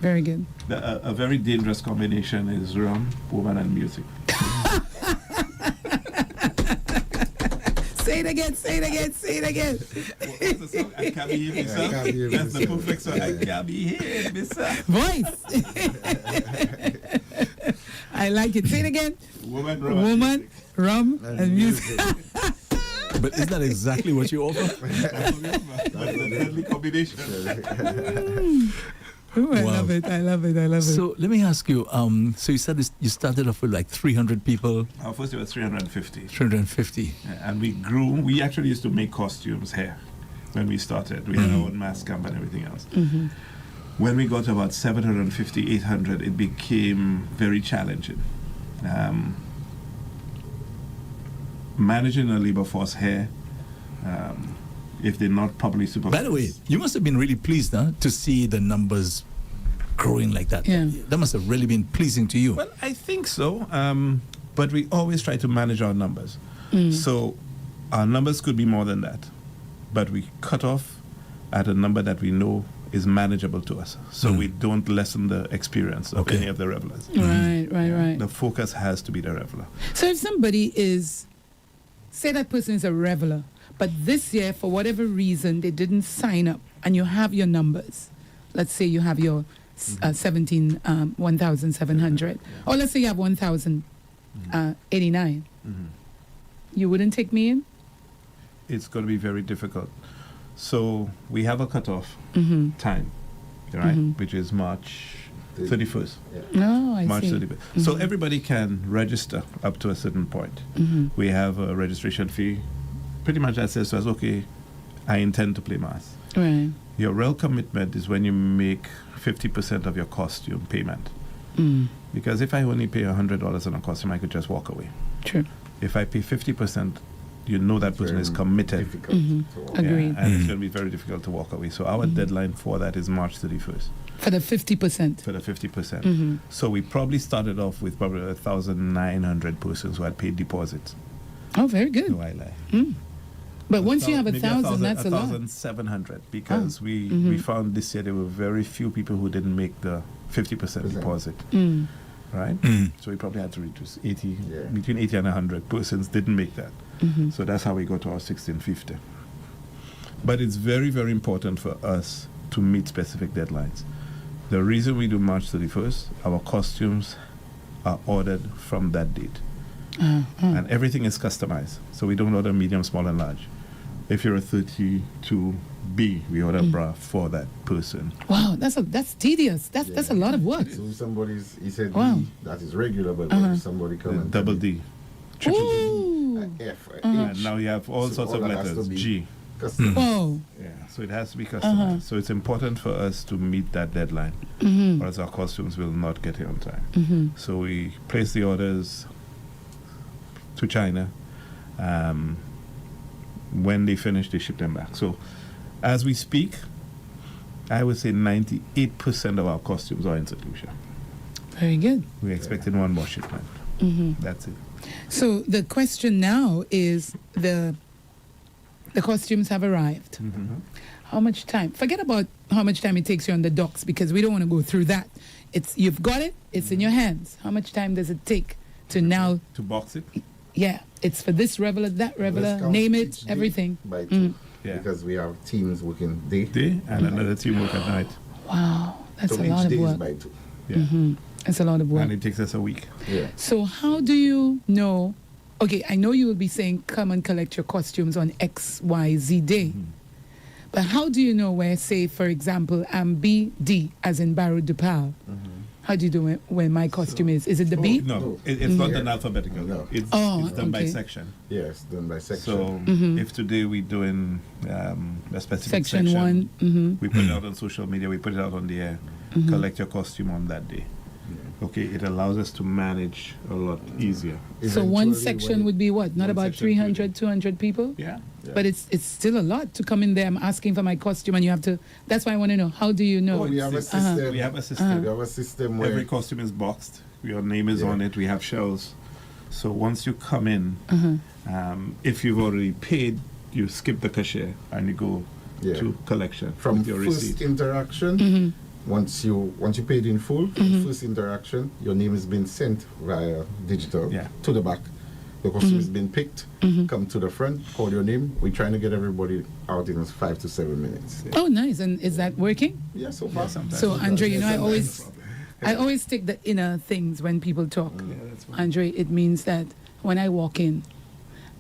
Very good. A very dangerous combination is rum, woman, and music. Say it again, say it again, say it again. What's the song? I can't be here myself. That's the perfect song. I can't be here myself. Voice. I like it. Say it again. Woman, rum, and music. But is that exactly what you offer? That's the deadly combination. Oh, I love it. I love it. I love it. So let me ask you. So you said you started off with like 300 people. First it was 350. 350. And we grew. We actually used to make costumes here when we started. We had our own mask camp and everything else. When we got to about 750, 800, it became very challenging. Managing a labor force here, if they're not properly supervised. By the way, you must have been really pleased to see the numbers growing like that. Yeah. That must have really been pleasing to you. Well, I think so. But we always try to manage our numbers. So our numbers could be more than that. But we cut off at a number that we know is manageable to us. So we don't lessen the experience of any of the revelers. Right. The focus has to be the reveler. So if somebody is, say that person is a reveler, but this year, for whatever reason, they didn't sign up, and you have your numbers. Let's say you have your 1,700. Or let's say you have 1,089. You wouldn't take me in? It's going to be very difficult. So we have a cutoff time, right? Which is March 31st. No, I March see. 31st. So everybody can register up to a certain point. We have a registration fee. Pretty much that says to us, okay, I intend to play mass. Right. Your real commitment is when you make 50% of your costume payment. Because if I only pay $100 on a costume, I could just walk away. True. If I pay 50%, you know that person is committed. Agreed. And it's going to be very difficult to walk away. So our deadline for that is March 31st. For the 50%. For the 50%. So we probably started off with probably 1,900 persons who had paid deposits. Oh, very good. No, I lie. But once you have Maybe 1,000, that's a lot. 1,700 because we found this year there were very few people who didn't make the 50% deposit. Right? So we probably had to reduce 80, between 80 and 100 persons didn't make that. So that's how we got to our 1,650. But it's very, very important for us to meet specific deadlines. The reason we do March 31st, our costumes are ordered from that date. And everything is customized. So we don't order medium, small, and large. If you're a 32B, we order a bra for that person. Wow, that's tedious. That's a lot of work. So somebody's, he said Wow. D, that is regular, but if somebody come and Double D, triple D. Ooh. F, And now you have all So sorts all of that has to letters. be G. custom. Oh. Yeah, so it has to be customized. So it's important for us to meet that deadline, or else our costumes will not get here on time. So we place the orders to China. When they finish, they ship them back. So as we speak, I would say 98% of our costumes are in St. Lucia. Very good. We're expecting one more shipment. That's it. So the question now is the costumes have arrived. How much time? Forget about how much time it takes you on the docks, because we don't want to go through that. You've got it. It's in your hands. How much time does it take to now? To box it? Yeah, it's for this reveler, that reveler. Let's count Name each it, day everything. by 2. Yeah. Because we have teams working day. Day and another team work at night. Wow, that's So a each lot of day is work. by 2. Yeah. That's a lot of work. And it takes us a week. Yeah. So how do you know? Okay, I know you will be saying come and collect your costumes on XYZ day. But how do you know where, say, for example, I'm BD, as in Barrow Dupal? How do you do it when my costume is? Is it the B? No, it's not Yeah. done alphabetical. No. It's Oh, done by okay. section. Yes, done by section. So if today we're doing a specific Section section, 1. we put it out on social media, we put it out on the air, collect your costume on that day. okay, it allows us to manage a lot easier. So one Eventually, section when- would be what? Not One about section 300, 200 people? Yeah. But it's still a lot to come in there. I'm asking for my costume, and you have to. That's why I want to know. How do you know? Oh, we have a system. We have a system. We have a system where Every costume is boxed. Your name is Yeah. on it. We have shelves. So once you come in, if you've already paid, you skip the cashier and you go Yeah. to collection from with your first receipt. interaction, once you paid in full, from first interaction, your name has been sent via digital Yeah. to the back. The costume has been picked. Come to the front, call your name. We're trying to get everybody out in 5 to 7 minutes. Oh, nice. And is that working? Yeah, so far. sometimes. So, Andre, you know, I Sometimes. always take the inner things when people talk. Yeah, that's fine. Andre, it means that when I walk in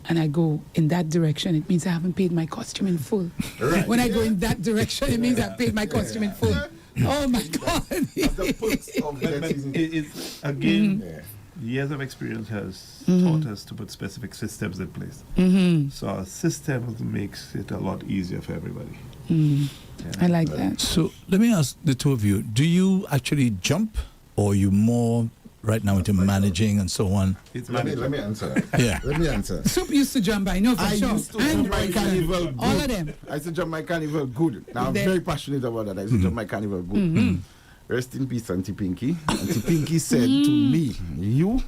and I go in that direction, it means I haven't paid my costume in full. Right. When I go in that direction, it means I've paid my costume in full. Oh my God. The perks of But getting it's again, Yeah. years of experience has Mm-hmm. taught us to put specific systems in place. So our systems makes it a lot easier for everybody. I like that. So let me ask the two of you, do you actually jump or are you more right now into managing and so on? It's Let manageable. me answer. Yeah. Let me answer. Soup used to jump, I know for I sure. used to And jump my carnival good. all of them. I used to jump my carnival good. Now I'm Then- very passionate about that. I used to jump my carnival good. Rest in peace, Auntie Pinky. Auntie Pinky said to me, you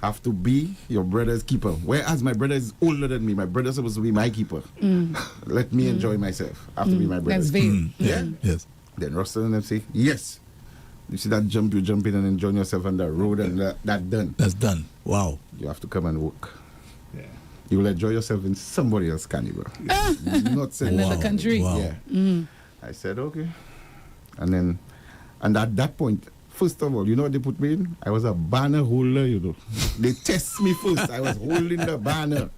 have to be your brother's keeper. Whereas my brother is older than me, my brother's supposed to be my keeper. Let me enjoy myself. I have to be my brother's That's keeper. veil. Yeah. Yes. Then Russell and them say, yes. You see that jump, you jump in and enjoy yourself on the road and that done. That's done. Wow. You have to come and work. Yeah. You will enjoy yourself in somebody else's carnival. Not saying Another Wow. country. Wow. Yeah. I said, okay. And at that point, first of all, you know what they put me in? I was a banner holder, you know. They test me first. I was holding the banner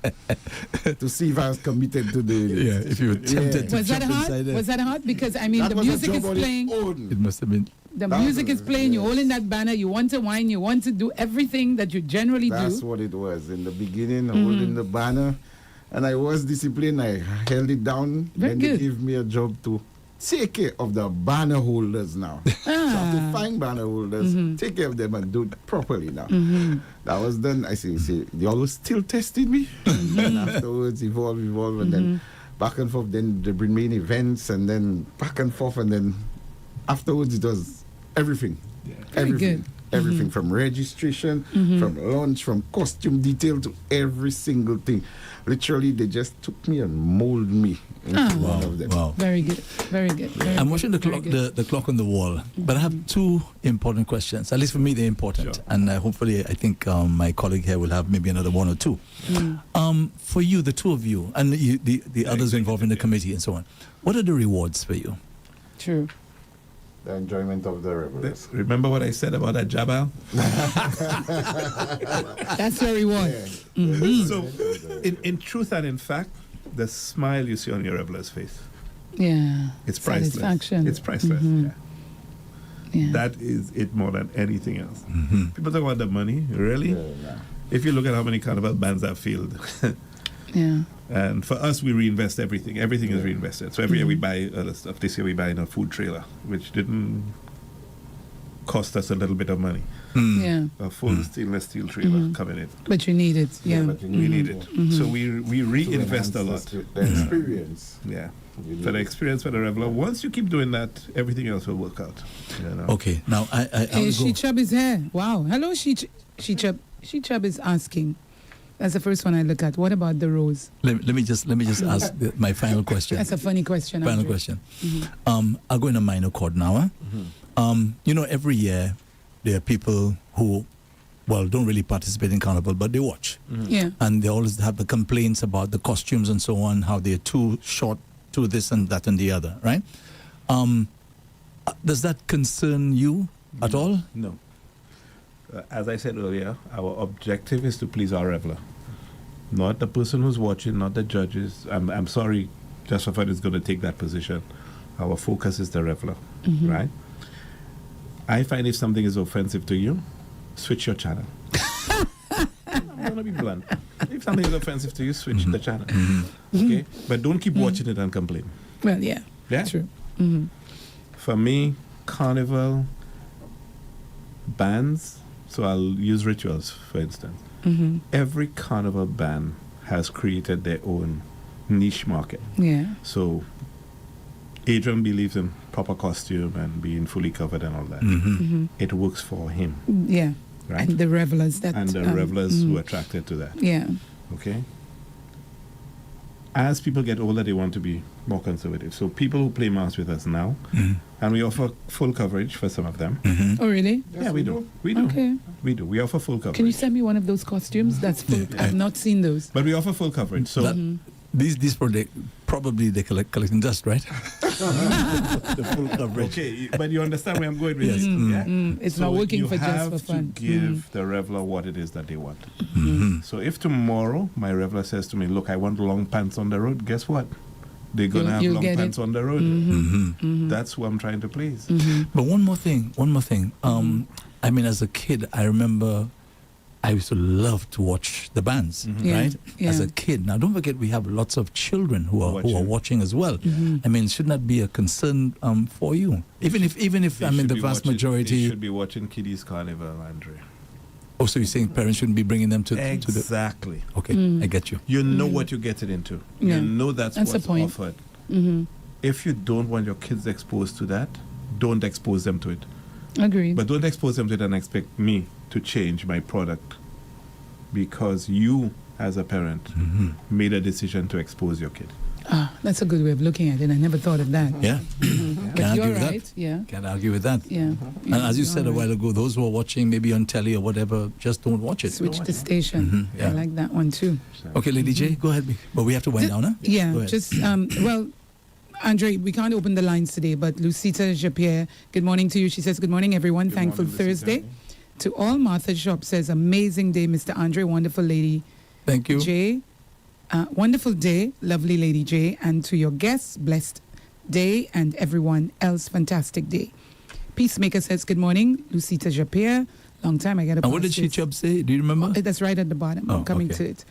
to see if I was committed to the... Yeah, if you were tempted to Was that jump hard? inside there. Was that hard? Because I mean, That the was a music job is on its playing. own. It must have been. The That music was- is playing. You're yes. holding that banner. You want to whine. You want to do everything that you generally That's do. what it was. In the beginning, holding the banner. And I was disciplined. I held it down. Very then good. they gave me a job to take care of the banner holders now. So I have to find banner holders, take care of them and do it properly now. That was done. I see, they always still tested me. And afterwards, evolve, and then back and forth. Then they bring me in events and then back and forth. And then afterwards, it was everything. Very Everything. good. Everything from registration, from launch, from costume detail to every single thing. Literally, they just took me and molded me into one of them. Wow. Very good. Very good. Very I'm good. watching the Very clock, good. the clock on the wall, but I have two important questions. At least for me, they're important, Sure. and hopefully, I think my colleague here will have maybe another one or two. For you, the two of you, and you, the others involved in the committee and so on. What are the rewards for you? True. The enjoyment of the revelers. Remember what I said about that Jabal? That's your reward. So, in truth and in fact, the smile you see on your reveler's face, Yeah. it's priceless. Satisfaction. It's priceless. Yeah. Yeah. That is it more than anything else. People talk about the money, really? Yeah. If you look at how many carnival bands have failed, Yeah. and for us, we reinvest everything. Everything is reinvested. So every year we buy other stuff. This year we buy in a food trailer, which didn't cost us a little bit of money. Yeah. A full stainless steel trailer coming in. But you need it. Yeah. but you We need need it. So we reinvest a lot. The experience. Yeah. You For the need it. experience for the reveler. Once you keep doing that, everything else will work out. You know? Okay, now I Hey, will go. She-Chub is here. Wow. Hello, She-Chub. She-Chub is asking. That's the first one I look at. What about the rose? Let me just ask my final question. That's a funny question. Final Andre. question. I'll go in a minor chord now. You know, every year there are people who, well, don't really participate in Carnival, but they watch. Yeah. And they always have the complaints about the costumes and so on, how they're too short, too this and that and the other, right? Does that concern you at all? No. As I said earlier, our objective is to please our reveler. Not the person who's watching, not the judges. I'm sorry, Justified is going to take that position. Our focus is the reveler, right? I find if something is offensive to you, switch your channel. I'm going to be blunt. If something is offensive to you, switch the channel. Okay? But don't keep watching it and complain. Well, yeah. Yeah? True. For me, Carnival bands, so I'll use rituals, for instance. Every carnival band has created their own niche market. Yeah. So Adrian believes in proper costume and being fully covered and all that. It works for him. Yeah. Right? And the revelers that. And the revelers who are attracted to that. Yeah. Okay? As people get older, they want to be more conservative. So people who play mass with us now, and we offer full coverage for some of them. Oh, really? Yeah, we do. We do. Okay. We do. We offer full coverage. Can you send me one of those costumes? That's full. I've not seen those. But we offer full coverage. So These probably they collecting dust, right? The full coverage. okay, but you understand where I'm going with this. Yeah? It's So not working you for just for have fun. to give the reveler what it is that they want. So if tomorrow my reveler says to me, look, I want long pants on the road, guess what? They're going to have You'll long get pants it. on the road. That's who I'm trying to please. But one more thing. I mean, as a kid, I remember I used to love to watch the bands, Yeah, right? yeah. As a kid. Now, don't forget, we have lots of children who are watching as well. I mean, shouldn't that be a concern for you? Even if They I mean should the be vast watching- majority. They should be watching Kiddies Carnival, Andre. Oh, so you're saying parents shouldn't be bringing them to the. Exactly. Okay, I get you. You know what you're getting into. Yeah. You know that's That's the what's point. offered. If you don't want your kids exposed to that, don't expose them to it. Agreed. But don't expose them to it and expect me to change my product because you, as a parent, made a decision to expose your kid. That's a good way of looking at it. I never thought of that. Yeah. But Can't you're argue with right. that. Yeah. Can't argue with that. Yeah. And as you you're said a right. while ago, those who are watching maybe on telly or whatever, just don't watch it. Switch the station. Yeah. I like that one too. Okay, Lady J, go ahead. But we have to wind down, huh? Yeah, Go ahead. just, well, Andre, we can't open the lines today, but Lucita Japierre, good morning to you. She says, good morning, everyone. Thankful morning, Lucita. Thursday. To all, Martha Shop says, amazing day, Mr. Andre. Wonderful lady Thank you. J. Wonderful day, lovely lady J. And to your guests, blessed day, and everyone else, fantastic day. Peacemaker says, good morning, Lucita Japierre. Long time, I got to And what did she Chubb say? Do you remember? That's right at the bottom. Oh, I'm coming okay. to it.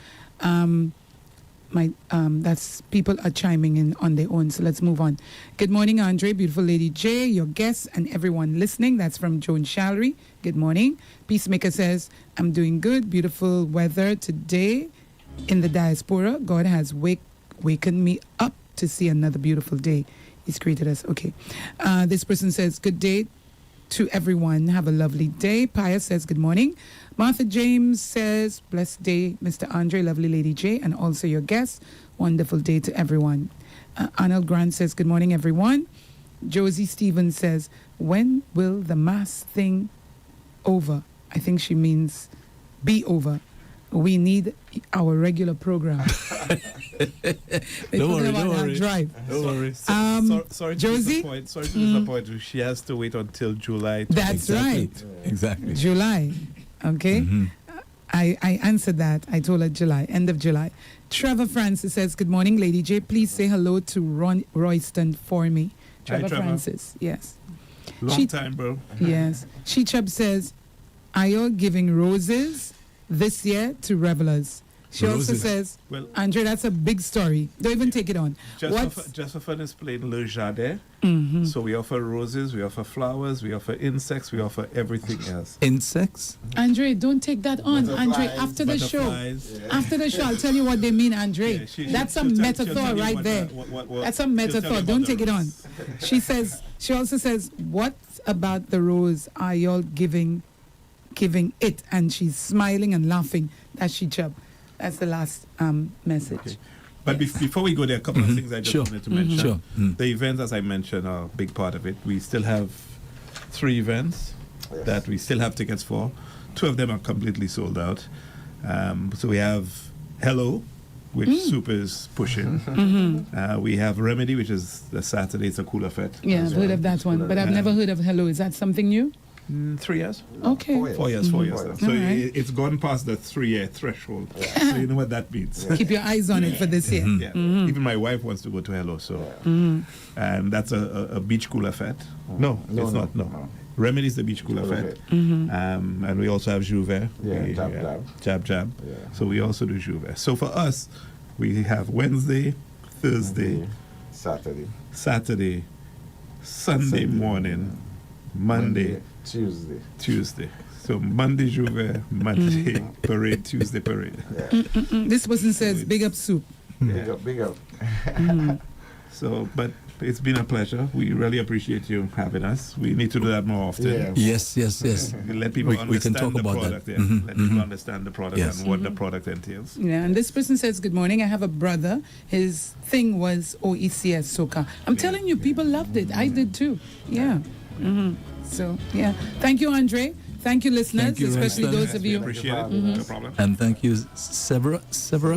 That's people are chiming in on their own, so let's move on. Good morning, Andre, beautiful lady J, your guests, and everyone listening. That's from Joan Shallery. Good morning. Peacemaker says, I'm doing good. Beautiful weather today in the diaspora. God has wakened me up to see another beautiful day. He's created us. Okay. This person says, good day to everyone. Have a lovely day. Pia says, good morning. Martha James says, blessed day, Mr. Andre, lovely lady J, and also your guests. Wonderful day to everyone. Arnold Grant says, good morning, everyone. Josie Stevens says, when will the mass thing over? I think she means be over. We need our regular program. Don't worry. Drive. Don't worry. Sorry to Josie? disappoint. Sorry to disappoint you. She has to wait until July. That's right. Exactly. July. Okay. I answered that. I told her July, end of July. Trevor Francis says, good morning, Lady J. Please say hello to Royston for me. Trevor Trevor. Francis. Yes. Long time, bro. Yes. She Chubb says, are you giving roses this year to revelers? She also Roses. says, Well, Andre, that's a big story. Don't even take it on. just for fun is playing Le Jardin. So we offer roses, we offer flowers, we offer insects, we offer everything else. Insects? Andre, don't take that on. Andre, after the show. Butterflies. After the show, I'll tell you what they mean, Andre. Yeah, she- That's a she'll tell- she'll metaphor tell you right what there. the- what- That's a she'll tell you metaphor. about Don't the take it on. rose. She also says, what about the rose are y'all giving it? And she's smiling and laughing. That's she Chubb. That's the last message. Okay. But before we go there, a couple of things I just Sure. wanted to mention. Sure. The events, as I mentioned, are a big part of it. We still have 3 events that we still have tickets for. 2 of them are completely sold out. So we have Hello, which Super is pushing. We have Remedy, which is the Saturday. It's a cooler fete. Yeah, I've heard of that one, but I've never heard of Hello. Is that something new? 3 years? Okay. 4 years, 4 years. now. So All right. it's gone past the 3-year threshold. So you know what that means. Keep your eyes on it for this year. Yeah. Even my wife wants to go to Hello, so and that's a beach cooler fete. No, it's not. No. Remedy is the beach cooler fete, and we also have Jouvert. Yeah, Jab. Jab. Yeah. So we also do Jouvert. So for us, we have Wednesday, Thursday, Saturday. Saturday, Sunday morning, Monday, Tuesday. Tuesday. So Monday J'ouvert, Monday parade, Tuesday parade. This person says, big up soup. Big up, big up. So, but it's been a pleasure. We really appreciate you having us. We need to do that more often. Yeah. Yes, yes, yes. Let people We understand can talk the about product. that. Yeah. Let people understand the product Yes. and what the product entails. Yeah, and this person says, good morning. I have a brother. His thing was OECS Soca. I'm telling you, people loved it. I did too. Yeah. So, yeah. Thank you, Andre. Thank you, listeners, Thank you, especially Royston. those of We you. appreciate it. No problem. And thank you, Severus. Soup.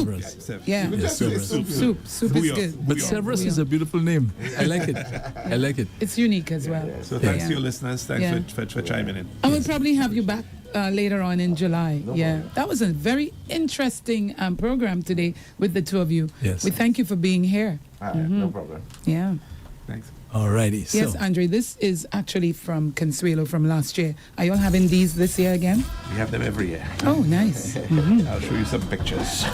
Severus. Yeah. Yes, Severus. Soup. Soup is Bouillon. good. But Severus is a beautiful name. I like it. I like it. It's unique as well. So thanks Yeah. to your listeners. Thanks Yeah. for chiming in. I will probably have you back later on in July. That was a very interesting program today with the two of you. Yes. We thank you for being here. No problem. Yeah. Thanks. Alrighty. So, Yes, Andre, this is actually from Consuelo from last year. Are you all having these this year again? We have them every year. Oh, nice. I'll show you some pictures.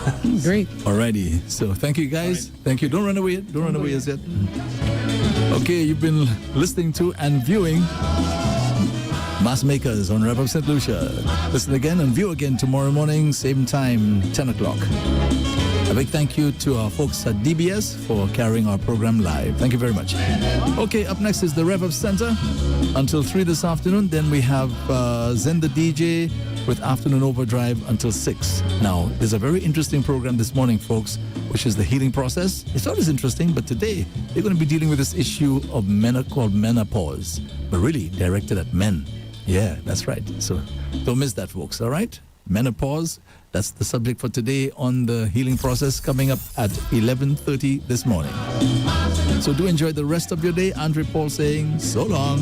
Great. alrighty. So thank you, guys. Thank you. Don't run away. Don't run away as yet. Okay, you've been listening to and viewing Mass Makers on Rev-UP St. Lucia. Listen again and view again tomorrow morning, same time, 10 o'clock. A big thank you to our folks at DBS for carrying our program live. Thank you very much. Okay, up next is the Rev-UP Center until 3 this afternoon. Then we have Zen the DJ with Afternoon Overdrive until 6. Now, there's a very interesting program this morning, folks, which is the healing process. It's always interesting, but today they're going to be dealing with this issue of called menopause, but really directed at men. Yeah, that's right. So don't miss that, folks, all right? Menopause, that's the subject for today on the healing process, coming up at 11:30 this morning. So do enjoy the rest of your day. Andre Paul saying so long.